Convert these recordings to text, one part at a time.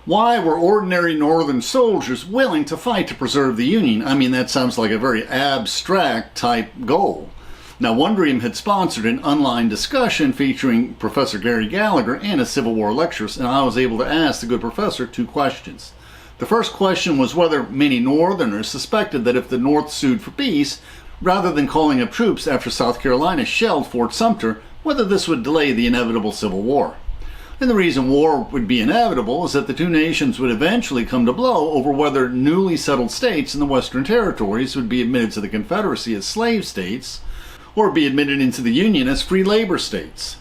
Why were ordinary Northern soldiers willing to fight to preserve the Union? I mean, that sounds like a very abstract type goal. Now, Wondrium had sponsored an online discussion featuring Professor Gary Gallagher and his Civil War lectures, and I was able to ask the good professor 2 questions. The first question was whether many Northerners suspected that if the North sued for peace, rather than calling up troops after South Carolina shelled Fort Sumter, whether this would delay the inevitable Civil War. And the reason war would be inevitable is that the 2 nations would eventually come to blow over whether newly settled states in the Western Territories would be admitted to the Confederacy as slave states, or be admitted into the Union as free labor states.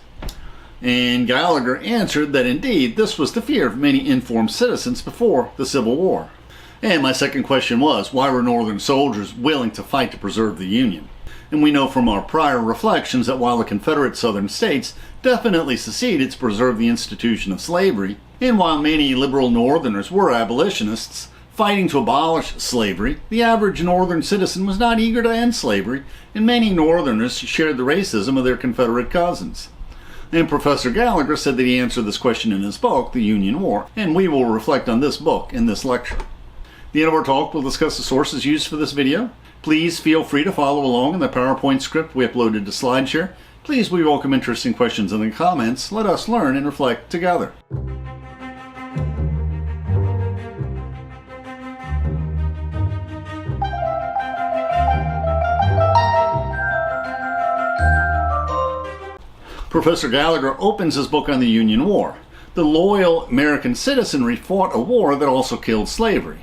And Gallagher answered that indeed this was the fear of many informed citizens before the Civil War. And my second question was, why were Northern soldiers willing to fight to preserve the Union? And we know from our prior reflections that while the Confederate Southern states definitely seceded to preserve the institution of slavery, and while many liberal Northerners were abolitionists, fighting to abolish slavery, the average Northern citizen was not eager to end slavery, and many Northerners shared the racism of their Confederate cousins. And Professor Gallagher said that he answered this question in his book, The Union War, and we will reflect on this book in this lecture. At the end of our talk, we'll discuss the sources used for this video. Please feel free to follow along in the PowerPoint script we uploaded to SlideShare. Please, we welcome interesting questions in the comments. Let us learn and reflect together. Professor Gallagher opens his book on the Union War. The loyal American citizenry fought a war that also killed slavery.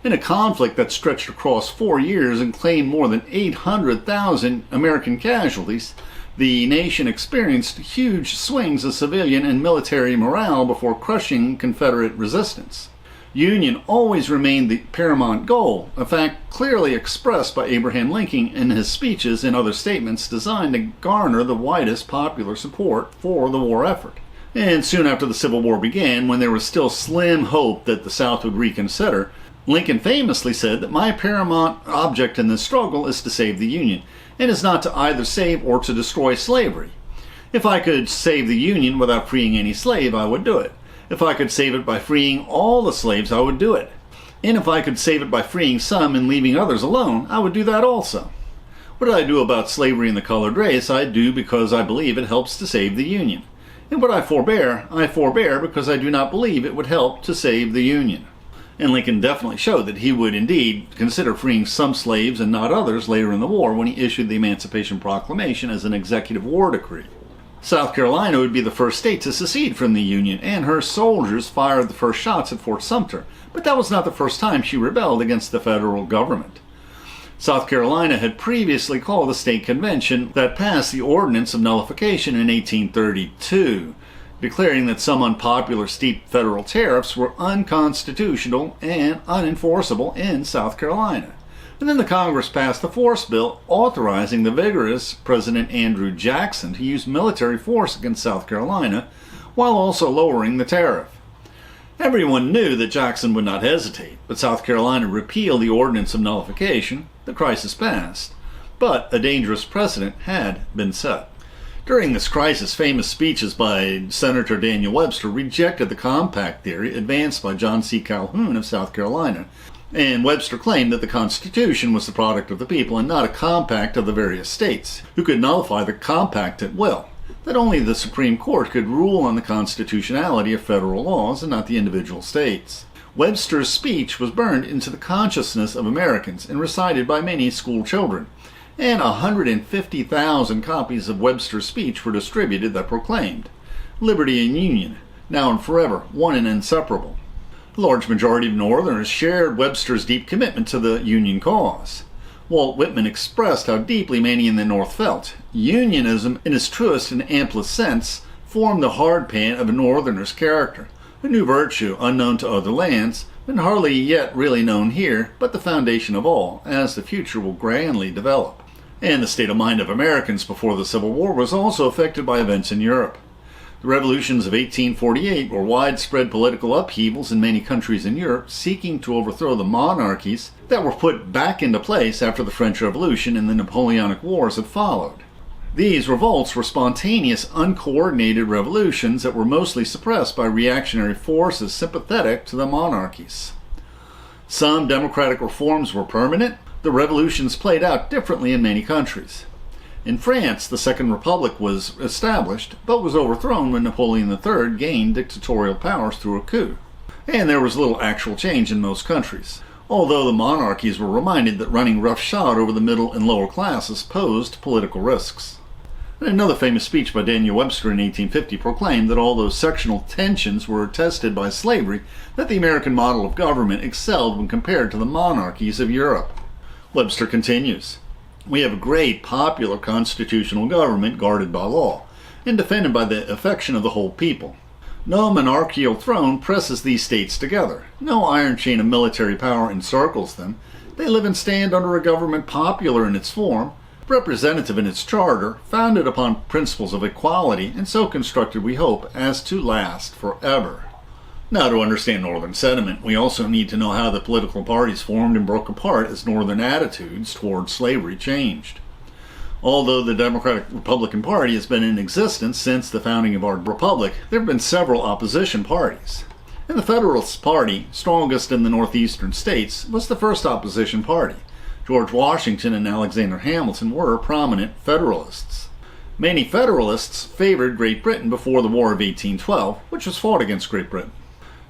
In a conflict that stretched across 4 years and claimed more than 800,000 American casualties, the nation experienced huge swings of civilian and military morale before crushing Confederate resistance. Union always remained the paramount goal, a fact clearly expressed by Abraham Lincoln in his speeches and other statements designed to garner the widest popular support for the war effort. And soon after the Civil War began, when there was still slim hope that the South would reconsider, Lincoln famously said that my paramount object in this struggle is to save the Union, and is not to either save or to destroy slavery. If I could save the Union without freeing any slave, I would do it. If I could save it by freeing all the slaves, I would do it. And if I could save it by freeing some and leaving others alone, I would do that also. What did I do about slavery in the colored race? I do because I believe it helps to save the Union. And what I forbear because I do not believe it would help to save the Union. And Lincoln definitely showed that he would indeed consider freeing some slaves and not others later in the war when he issued the Emancipation Proclamation as an executive war decree. South Carolina would be the first state to secede from the Union, and her soldiers fired the first shots at Fort Sumter, but that was not the first time she rebelled against the federal government. South Carolina had previously called a state convention that passed the Ordinance of Nullification in 1832, declaring that some unpopular steep federal tariffs were unconstitutional and unenforceable in South Carolina. And then the Congress passed the Force Bill authorizing the vigorous President Andrew Jackson to use military force against South Carolina while also lowering the tariff. Everyone knew that Jackson would not hesitate, but South Carolina repealed the Ordinance of Nullification. The crisis passed, but a dangerous precedent had been set. During this crisis, famous speeches by Senator Daniel Webster rejected the compact theory advanced by John Calhoun of South Carolina, and Webster claimed that the Constitution was the product of the people and not a compact of the various states, who could nullify the compact at will, that only the Supreme Court could rule on the constitutionality of federal laws and not the individual states. Webster's speech was burned into the consciousness of Americans and recited by many school children, and 150,000 copies of Webster's speech were distributed that proclaimed, "Liberty and Union, now and forever, one and inseparable." The large majority of Northerners shared Webster's deep commitment to the Union cause. Walt Whitman expressed how deeply many in the North felt. Unionism, in its truest and amplest sense, formed the hardpan of a Northerner's character, a new virtue unknown to other lands, and hardly yet really known here, but the foundation of all, as the future will grandly develop. And the state of mind of Americans before the Civil War was also affected by events in Europe. The revolutions of 1848 were widespread political upheavals in many countries in Europe, seeking to overthrow the monarchies that were put back into place after the French Revolution and the Napoleonic Wars had followed. These revolts were spontaneous, uncoordinated revolutions that were mostly suppressed by reactionary forces sympathetic to the monarchies. Some democratic reforms were permanent. The revolutions played out differently in many countries. In France, the Second Republic was established, but was overthrown when Napoleon III gained dictatorial powers through a coup. And there was little actual change in most countries, although the monarchies were reminded that running roughshod over the middle and lower classes posed political risks. Another famous speech by Daniel Webster in 1850 proclaimed that although sectional tensions were attested by slavery, that the American model of government excelled when compared to the monarchies of Europe. Webster continues, "We have a great popular constitutional government guarded by law, and defended by the affection of the whole people. No monarchical throne presses these states together. No iron chain of military power encircles them. They live and stand under a government popular in its form, representative in its charter, founded upon principles of equality, and so constructed, we hope, as to last forever." Now, to understand Northern sentiment, we also need to know how the political parties formed and broke apart as Northern attitudes toward slavery changed. Although the Democratic-Republican Party has been in existence since the founding of our republic, there have been several opposition parties. And the Federalist Party, strongest in the northeastern states, was the first opposition party. George Washington and Alexander Hamilton were prominent Federalists. Many Federalists favored Great Britain before the War of 1812, which was fought against Great Britain.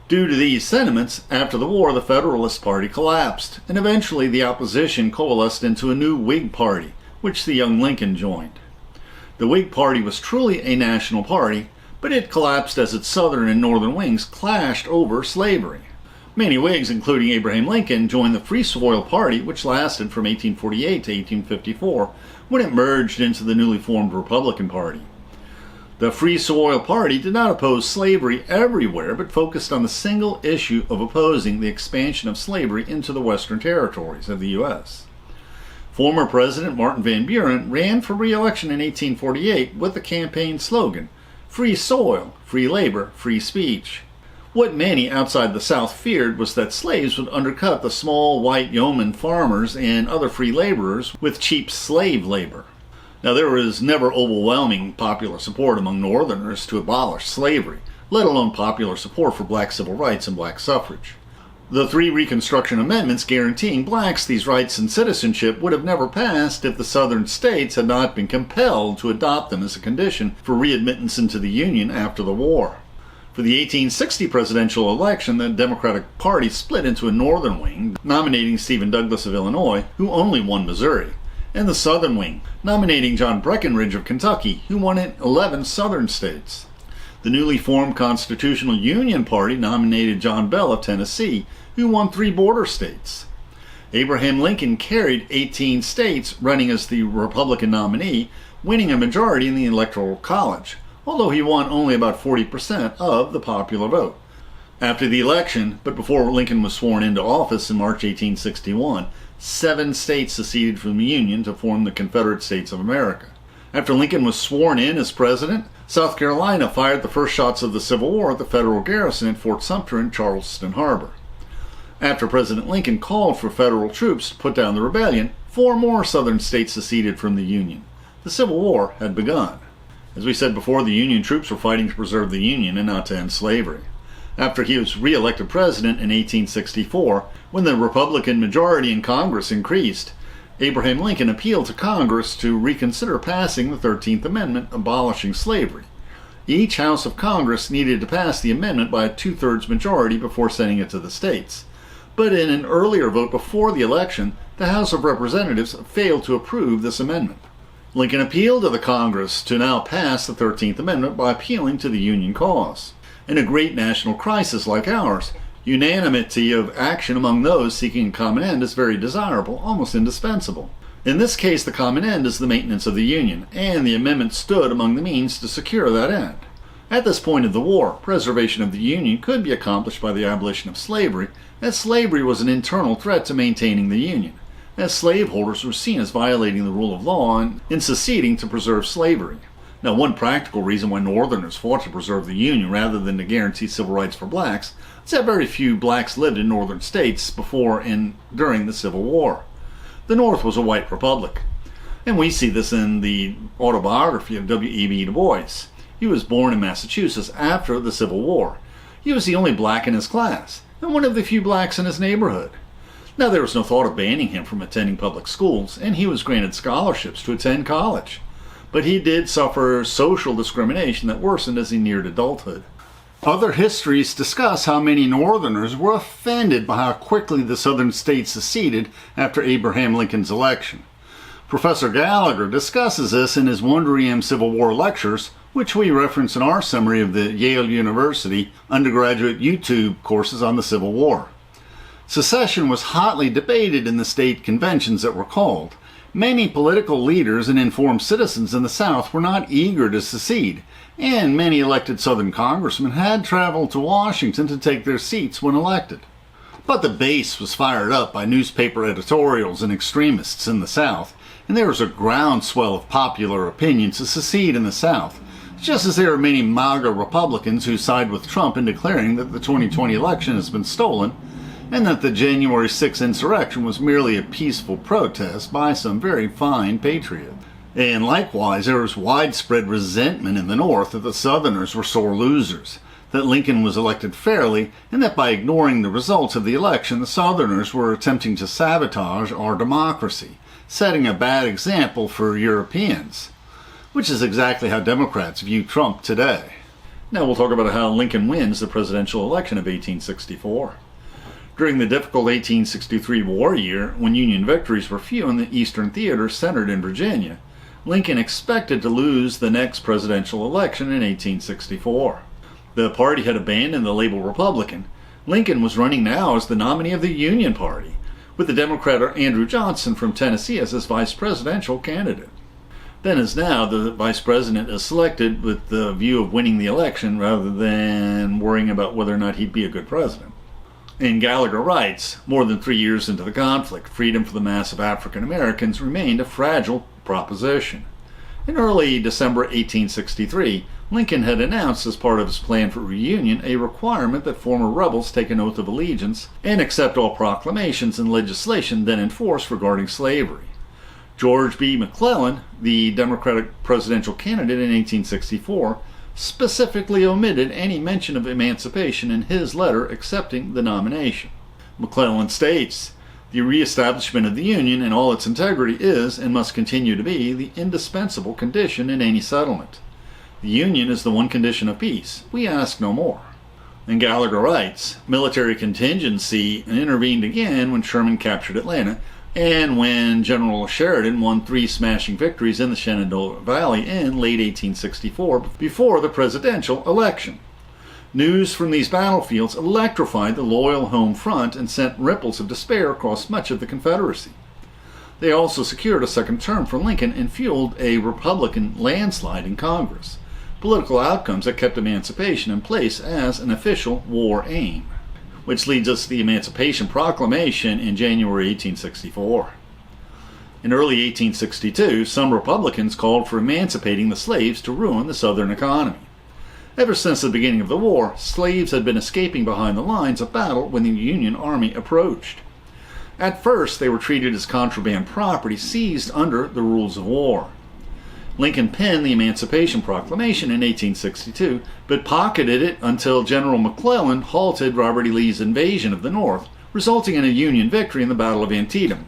Due to these sentiments, after the war, the Federalist Party collapsed, and eventually the opposition coalesced into a new Whig Party, which the young Lincoln joined. The Whig Party was truly a national party, but it collapsed as its southern and northern wings clashed over slavery. Many Whigs, including Abraham Lincoln, joined the Free Soil Party, which lasted from 1848 to 1854, when it merged into the newly formed Republican Party. The Free Soil Party did not oppose slavery everywhere, but focused on the single issue of opposing the expansion of slavery into the western territories of the U.S. Former President Martin Van Buren ran for re-election in 1848 with the campaign slogan, "Free soil, free labor, free speech." What many outside the South feared was that slaves would undercut the small white yeoman farmers and other free laborers with cheap slave labor. Now, there was never overwhelming popular support among Northerners to abolish slavery, let alone popular support for black civil rights and black suffrage. The 3 Reconstruction Amendments guaranteeing blacks these rights and citizenship would have never passed if the Southern states had not been compelled to adopt them as a condition for readmittance into the Union after the war. For the 1860 presidential election, the Democratic Party split into a northern wing, nominating Stephen Douglas of Illinois, who only won Missouri, and the southern wing, nominating John Breckinridge of Kentucky, who won in 11 southern states. The newly formed Constitutional Union Party nominated John Bell of Tennessee, who won 3 border states. Abraham Lincoln carried 18 states, running as the Republican nominee, winning a majority in the Electoral College, although he won only about 40% of the popular vote. After the election, but before Lincoln was sworn into office in March 1861, 7 states seceded from the Union to form the Confederate States of America. After Lincoln was sworn in as president, South Carolina fired the first shots of the Civil War at the federal garrison at Fort Sumter in Charleston Harbor. After President Lincoln called for federal troops to put down the rebellion, 4 more southern states seceded from the Union. The Civil War had begun. As we said before, the Union troops were fighting to preserve the Union and not to end slavery. After he was re-elected president in 1864, when the Republican majority in Congress increased, Abraham Lincoln appealed to Congress to reconsider passing the 13th Amendment abolishing slavery. Each House of Congress needed to pass the amendment by a 2/3 majority before sending it to the states. But in an earlier vote before the election, the House of Representatives failed to approve this amendment. Lincoln appealed to the Congress to now pass the 13th Amendment by appealing to the Union cause. In a great national crisis like ours, unanimity of action among those seeking a common end is very desirable, almost indispensable. In this case, the common end is the maintenance of the Union, and the amendment stood among the means to secure that end. At this point of the war, preservation of the Union could be accomplished by the abolition of slavery, as slavery was an internal threat to maintaining the Union, as slaveholders were seen as violating the rule of law and in seceding to preserve slavery. Now, one practical reason why Northerners fought to preserve the Union rather than to guarantee civil rights for blacks is that very few blacks lived in northern states before and during the Civil War. The North was a white republic. And we see this in the autobiography of W.E.B. Du Bois. He was born in Massachusetts after the Civil War. He was the only black in his class, and one of the few blacks in his neighborhood. Now, there was no thought of banning him from attending public schools, and he was granted scholarships to attend college. But he did suffer social discrimination that worsened as he neared adulthood. Other histories discuss how many Northerners were offended by how quickly the Southern states seceded after Abraham Lincoln's election. Professor Gallagher discusses this in his Wondrium Civil War lectures, which we reference in our summary of the Yale University undergraduate YouTube courses on the Civil War. Secession was hotly debated in the state conventions that were called. Many political leaders and informed citizens in the South were not eager to secede, and many elected Southern congressmen had traveled to Washington to take their seats when elected. But the base was fired up by newspaper editorials and extremists in the South, and there was a groundswell of popular opinion to secede in the South, just as there are many MAGA Republicans who side with Trump in declaring that the 2020 election has been stolen, and that the January 6th insurrection was merely a peaceful protest by some very fine patriots. And likewise, there was widespread resentment in the North that the Southerners were sore losers, that Lincoln was elected fairly, and that by ignoring the results of the election, the Southerners were attempting to sabotage our democracy, setting a bad example for Europeans, which is exactly how Democrats view Trump today. Now we'll talk about how Lincoln wins the presidential election of 1864. During the difficult 1863 war year, when Union victories were few in the Eastern Theater centered in Virginia, Lincoln expected to lose the next presidential election in 1864. The party had abandoned the label Republican. Lincoln was running now as the nominee of the Union Party, with the Democrat Andrew Johnson from Tennessee as his vice presidential candidate. Then as now, the vice president is selected with the view of winning the election rather than worrying about whether or not he'd be a good president. And Gallagher writes, more than 3 years into the conflict, freedom for the mass of African Americans remained a fragile proposition. In early December 1863, Lincoln had announced as part of his plan for reunion a requirement that former rebels take an oath of allegiance and accept all proclamations and legislation then in force regarding slavery. George B. McClellan, the Democratic presidential candidate in 1864, specifically omitted any mention of emancipation in his letter accepting the nomination. McClellan states, "The reestablishment of the Union in all its integrity is and must continue to be the indispensable condition in any settlement. The Union is the one condition of peace. We ask no more." And Gallagher writes, military contingency intervened again when Sherman captured Atlanta and when General Sheridan won 3 smashing victories in the Shenandoah Valley in late 1864 before the presidential election. News from these battlefields electrified the loyal home front and sent ripples of despair across much of the Confederacy. They also secured a second term for Lincoln and fueled a Republican landslide in Congress, political outcomes that kept emancipation in place as an official war aim. Which leads us to the Emancipation Proclamation in January 1864. In early 1862, some Republicans called for emancipating the slaves to ruin the Southern economy. Ever since the beginning of the war, slaves had been escaping behind the lines of battle when the Union Army approached. At first, they were treated as contraband property seized under the rules of war. Lincoln penned the Emancipation Proclamation in 1862, but pocketed it until General McClellan halted Robert E. Lee's invasion of the North, resulting in a Union victory in the Battle of Antietam.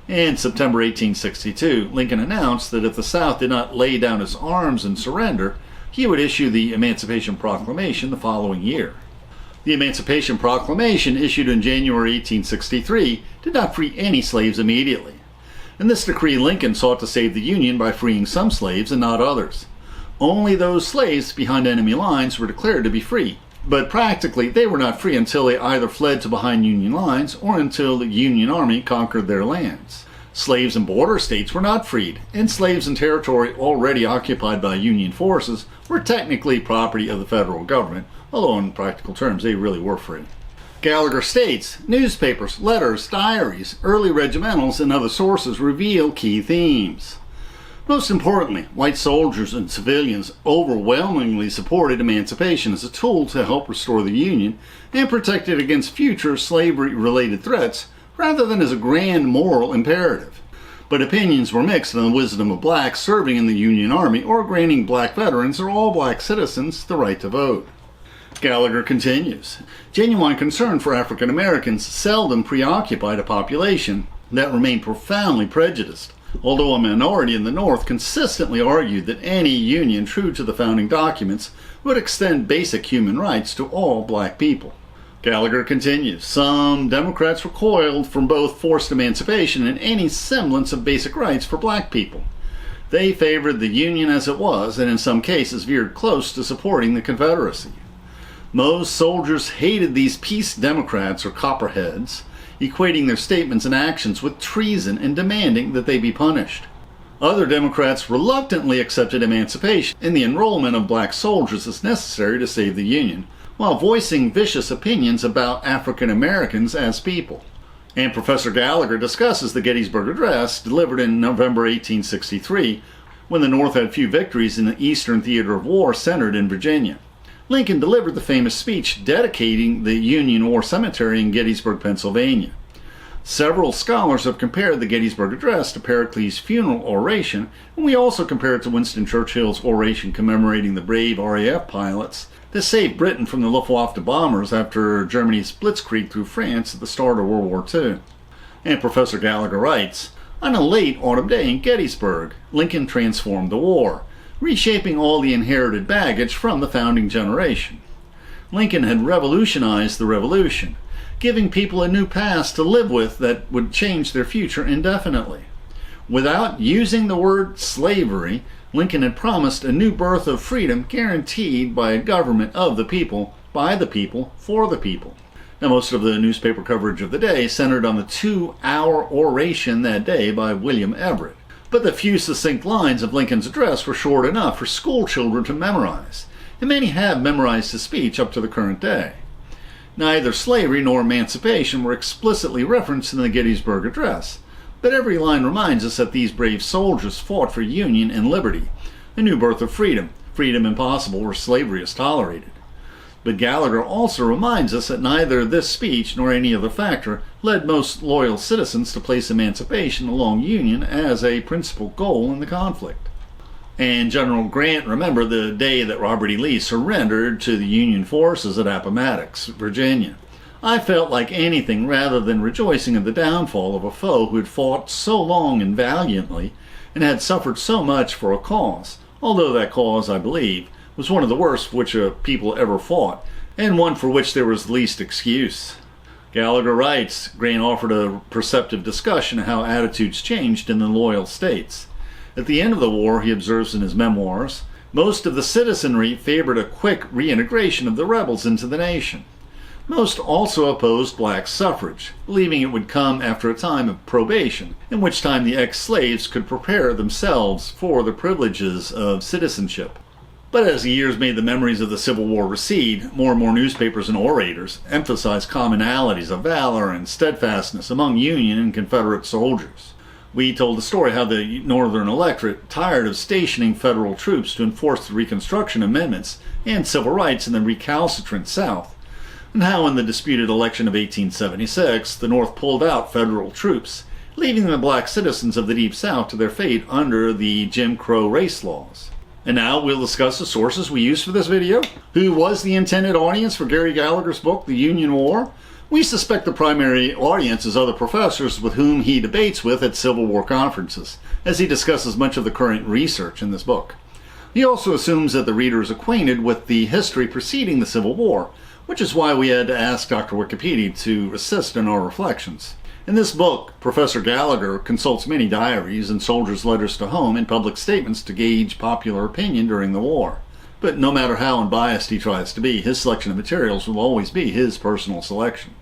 In September 1862, Lincoln announced that if the South did not lay down its arms and surrender, he would issue the Emancipation Proclamation the following year. The Emancipation Proclamation, issued in January 1863, did not free any slaves immediately. In this decree, Lincoln sought to save the Union by freeing some slaves and not others. Only those slaves behind enemy lines were declared to be free, but practically they were not free until they either fled to behind Union lines or until the Union Army conquered their lands. Slaves in border states were not freed, and slaves in territory already occupied by Union forces were technically property of the federal government, although in practical terms they really were free. Gallagher states, newspapers, letters, diaries, early regimentals, and other sources reveal key themes. Most importantly, white soldiers and civilians overwhelmingly supported emancipation as a tool to help restore the Union and protect it against future slavery-related threats, rather than as a grand moral imperative. But opinions were mixed on the wisdom of blacks serving in the Union Army or granting black veterans or all black citizens the right to vote. Gallagher continues, genuine concern for African Americans seldom preoccupied a population that remained profoundly prejudiced, although a minority in the North consistently argued that any union true to the founding documents would extend basic human rights to all black people. Gallagher continues, some Democrats recoiled from both forced emancipation and any semblance of basic rights for black people. They favored the Union as it was, and in some cases veered close to supporting the Confederacy. Most soldiers hated these peace Democrats or Copperheads, equating their statements and actions with treason and demanding that they be punished. Other Democrats reluctantly accepted emancipation and the enrollment of black soldiers as necessary to save the Union, while voicing vicious opinions about African Americans as people. And Professor Gallagher discusses the Gettysburg Address delivered in November 1863, when the North had few victories in the Eastern theater of war centered in Virginia. Lincoln delivered the famous speech dedicating the Union War Cemetery in Gettysburg, Pennsylvania. Several scholars have compared the Gettysburg Address to Pericles' funeral oration, and we also compare it to Winston Churchill's oration commemorating the brave RAF pilots that saved Britain from the Luftwaffe bombers after Germany's blitzkrieg through France at the start of World War II. And Professor Gallagher writes, on a late autumn day in Gettysburg, Lincoln transformed the war, reshaping all the inherited baggage from the founding generation. Lincoln had revolutionized the Revolution, giving people a new past to live with that would change their future indefinitely. Without using the word slavery, Lincoln had promised a new birth of freedom guaranteed by a government of the people, by the people, for the people. Now, most of the newspaper coverage of the day centered on the 2-hour oration that day by William Everett. But the few succinct lines of Lincoln's address were short enough for school children to memorize, and many have memorized his speech up to the current day. Neither slavery nor emancipation were explicitly referenced in the Gettysburg Address, but every line reminds us that these brave soldiers fought for union and liberty, a new birth of freedom, freedom impossible where slavery is tolerated. But Gallagher also reminds us that neither this speech nor any other factor led most loyal citizens to place emancipation along Union as a principal goal in the conflict. And General Grant remembered the day that Robert E. Lee surrendered to the Union forces at Appomattox, Virginia. I felt like anything rather than rejoicing in the downfall of a foe who had fought so long and valiantly and had suffered so much for a cause, although that cause, I believe, was one of the worst for which a people ever fought, and one for which there was least excuse. Gallagher writes, Grant offered a perceptive discussion of how attitudes changed in the loyal states. At the end of the war, he observes in his memoirs, most of the citizenry favored a quick reintegration of the rebels into the nation. Most also opposed black suffrage, believing it would come after a time of probation, in which time the ex-slaves could prepare themselves for the privileges of citizenship. But as the years made the memories of the Civil War recede, more and more newspapers and orators emphasized commonalities of valor and steadfastness among Union and Confederate soldiers. We told the story how the Northern electorate, tired of stationing federal troops to enforce the Reconstruction Amendments and civil rights in the recalcitrant South, and how in the disputed election of 1876 the North pulled out federal troops, leaving the black citizens of the Deep South to their fate under the Jim Crow race laws. And now we'll discuss the sources we used for this video. Who was the intended audience for Gary Gallagher's book, The Union War? We suspect the primary audience is other professors with whom he debates with at Civil War conferences, as he discusses much of the current research in this book. He also assumes that the reader is acquainted with the history preceding the Civil War, which is why we had to ask Dr. Wikipedia to assist in our reflections. In this book, Professor Gallagher consults many diaries and soldiers' letters to home and public statements to gauge popular opinion during the war. But no matter how unbiased he tries to be, his selection of materials will always be his personal selection.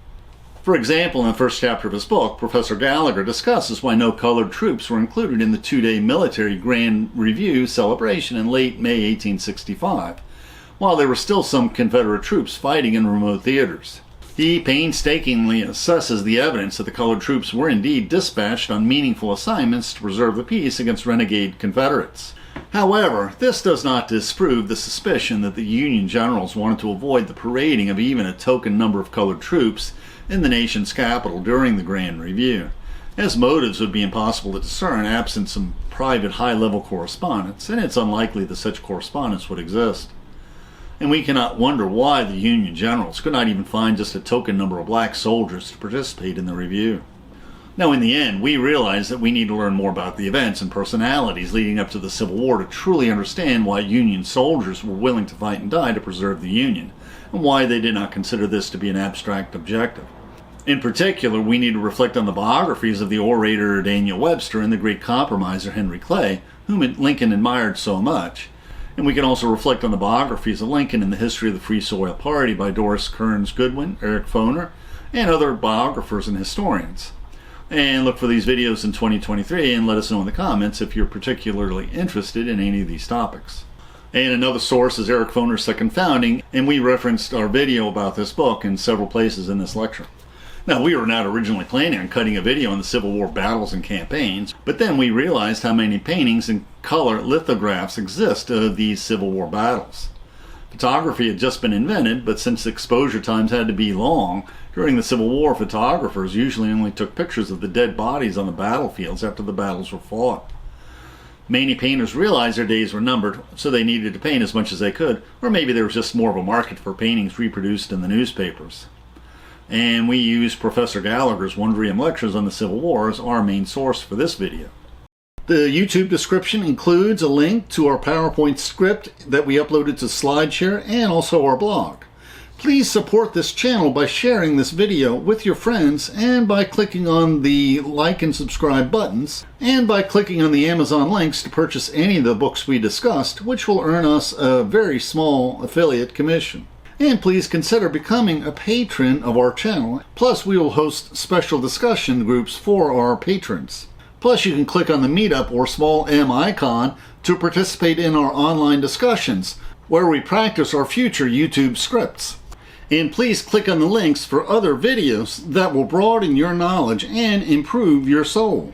For example, in the first chapter of his book, Professor Gallagher discusses why no colored troops were included in the two-day military Grand Review celebration in late May 1865, while there were still some Confederate troops fighting in remote theaters. He painstakingly assesses the evidence that the colored troops were indeed dispatched on meaningful assignments to preserve the peace against renegade Confederates. However, this does not disprove the suspicion that the Union generals wanted to avoid the parading of even a token number of colored troops in the nation's capital during the Grand Review, as motives would be impossible to discern absent some private high-level correspondence, and it's unlikely that such correspondence would exist. And we cannot wonder why the Union generals could not even find just a token number of black soldiers to participate in the review. Now, in the end, we realize that we need to learn more about the events and personalities leading up to the Civil War to truly understand why Union soldiers were willing to fight and die to preserve the Union, and why they did not consider this to be an abstract objective. In particular, we need to reflect on the biographies of the orator Daniel Webster and the great compromiser Henry Clay, whom Lincoln admired so much. And we can also reflect on the biographies of Lincoln in the History of the Free Soil Party by Doris Kearns Goodwin, Eric Foner, and other biographers and historians. And look for these videos in 2023 and let us know in the comments if you're particularly interested in any of these topics. And another source is Eric Foner's Second Founding, and we referenced our video about this book in several places in this lecture. Now, we were not originally planning on cutting a video on the Civil War battles and campaigns, but then we realized how many paintings and color lithographs exist of these Civil War battles. Photography had just been invented, but since exposure times had to be long, during the Civil War, photographers usually only took pictures of the dead bodies on the battlefields after the battles were fought. Many painters realized their days were numbered, so they needed to paint as much as they could, or maybe there was just more of a market for paintings reproduced in the newspapers. And we used Professor Gallagher's Wondrium Lectures on the Civil War as our main source for this video. The YouTube description includes a link to our PowerPoint script that we uploaded to SlideShare and also our blog. Please support this channel by sharing this video with your friends and by clicking on the like and subscribe buttons and by clicking on the Amazon links to purchase any of the books we discussed, which will earn us a very small affiliate commission. And please consider becoming a patron of our channel. Plus, we will host special discussion groups for our patrons. Plus, you can click on the Meetup or small M icon to participate in our online discussions, where we practice our future YouTube scripts. And please click on the links for other videos that will broaden your knowledge and improve your soul.